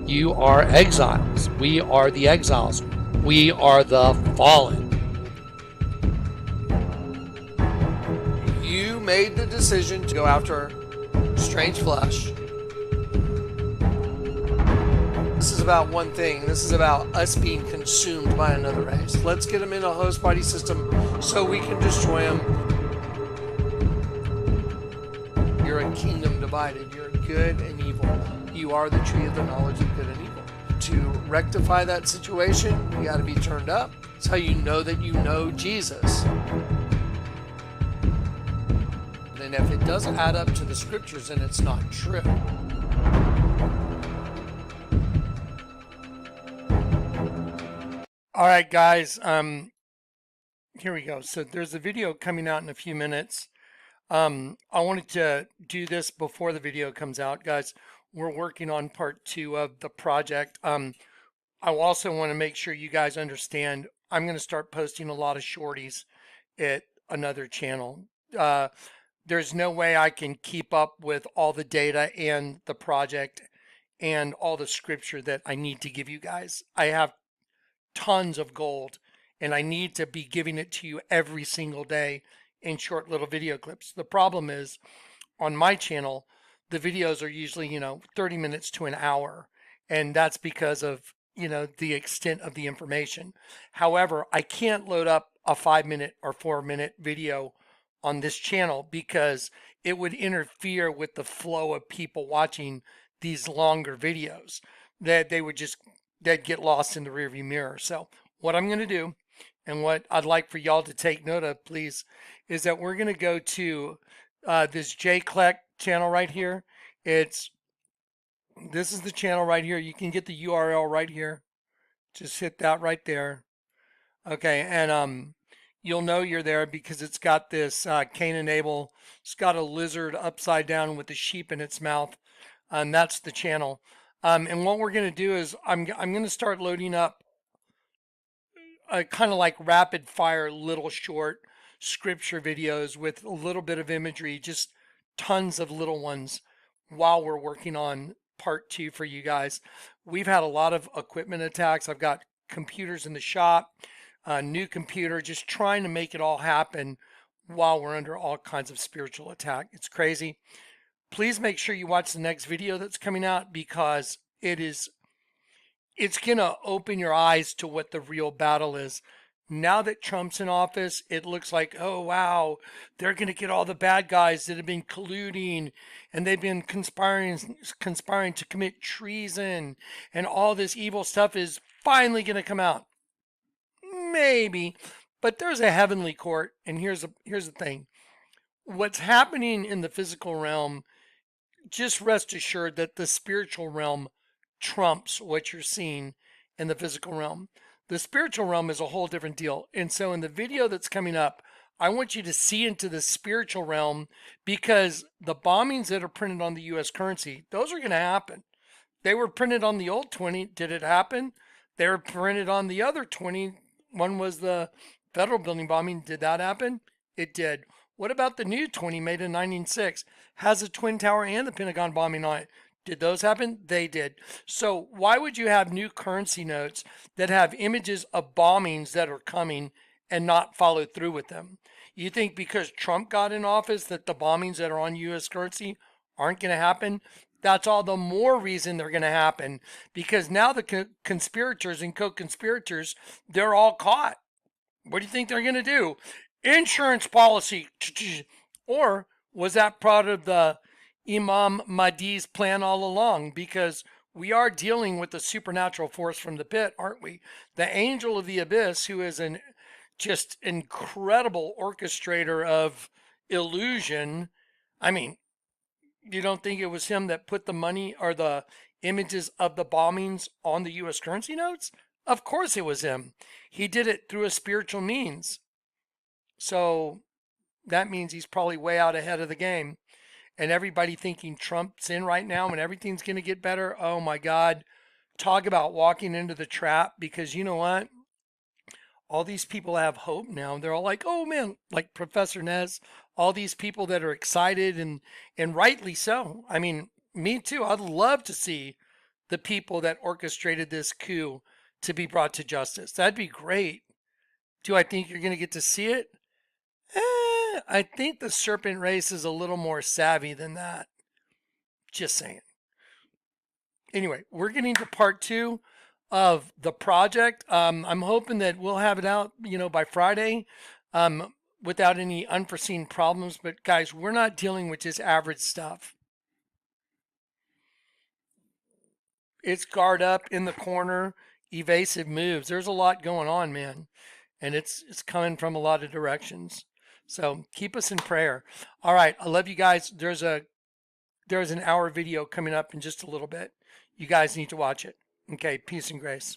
You are exiles. We are the exiles. We are the fallen. You made the decision to go after strange flesh. This is about one thing. This is about us being consumed by another race. Let's get them in a host body system so we can destroy them. You're a kingdom divided. You're good and evil. You are the tree of the knowledge of good and evil. To rectify that situation, you got to be turned up. It's how you know that you know Jesus. And if it doesn't add up to the scriptures, then it's not true. All right, guys. Here we go. So there's a video coming out in a few minutes. I wanted to do this before the video comes out, guys. We're working on part 2 of the project. I also want to make sure you guys understand I'm going to start posting a lot of shorties at another channel. There's no way I can keep up with all the data and the project and all the scripture that I need to give you guys. I have tons of gold and I need to be giving it to you every single day in short little video clips. The problem is on my channel, the videos are usually, 30 minutes to an hour. And that's because of, the extent of the information. However, I can't load up a 5-minute or 4-minute video on this channel because it would interfere with the flow of people watching these longer videos, that they'd get lost in the rearview mirror. So what I'm going to do, and what I'd like for y'all to take note of, please, is that we're going to go to this JClec channel right here. This is the channel right here. You can get the URL right here. Just hit that right there. Okay, and you'll know you're there because it's got this Cain and Abel. It's got a lizard upside down with a sheep in its mouth, and that's the channel. And what we're going to do is I'm going to start loading up kind of like rapid fire little short scripture videos with a little bit of imagery, just tons of little ones while we're working on part 2 for you guys. We've had a lot of equipment attacks. I've got computers in the shop, a new computer, just trying to make it all happen while we're under all kinds of spiritual attack. It's crazy. Please make sure you watch the next video that's coming out because it's going to open your eyes to what the real battle is. Now that Trump's in office, it looks like, oh, wow, they're going to get all the bad guys that have been colluding and they've been conspiring to commit treason, and all this evil stuff is finally going to come out. Maybe, but there's a heavenly court, and here's the thing. What's happening in the physical realm, just rest assured that the spiritual realm trumps what you're seeing in the physical realm. The spiritual realm is a whole different deal. And so in the video that's coming up, I want you to see into the spiritual realm, because the bombings that are printed on the US currency, those are going to happen. They were printed on the old 20. Did it happen? They were printed on the other 20. One was the federal building bombing. Did that happen? It did. What about the new 20 made in 1906? Has a Twin Tower and the Pentagon bombing on it. Did those happen? They did. So why would you have new currency notes that have images of bombings that are coming and not follow through with them? You think because Trump got in office that the bombings that are on US currency aren't going to happen? That's all the more reason they're going to happen, because now the conspirators and co-conspirators, they're all caught. What do you think they're going to do? Insurance policy. Or was that part of the Imam Mahdi's plan all along? Because we are dealing with the supernatural force from the pit, aren't we? The angel of the abyss, who is an just incredible orchestrator of illusion. I mean, you don't think it was him that put the money or the images of the bombings on the US currency notes? Of course it was him. He did it through a spiritual means. So that means he's probably way out ahead of the game. And everybody thinking Trump's in right now and everything's going to get better. Oh my God. Talk about walking into the trap, because you know what? All these people have hope now. They're all like, oh man, like Professor Nez, all these people that are excited and rightly so. I mean, me too. I'd love to see the people that orchestrated this coup to be brought to justice. That'd be great. Do I think you're going to get to see it? I think the serpent race is a little more savvy than that. Just saying. Anyway, we're getting to part 2 of the project. I'm hoping that we'll have it out, by Friday, without any unforeseen problems. But guys, we're not dealing with just average stuff. It's guard up in the corner, evasive moves. There's a lot going on, man. And it's coming from a lot of directions. So keep us in prayer. All right. I love you guys. There's an hour video coming up in just a little bit. You guys need to watch it. Okay. Peace and grace.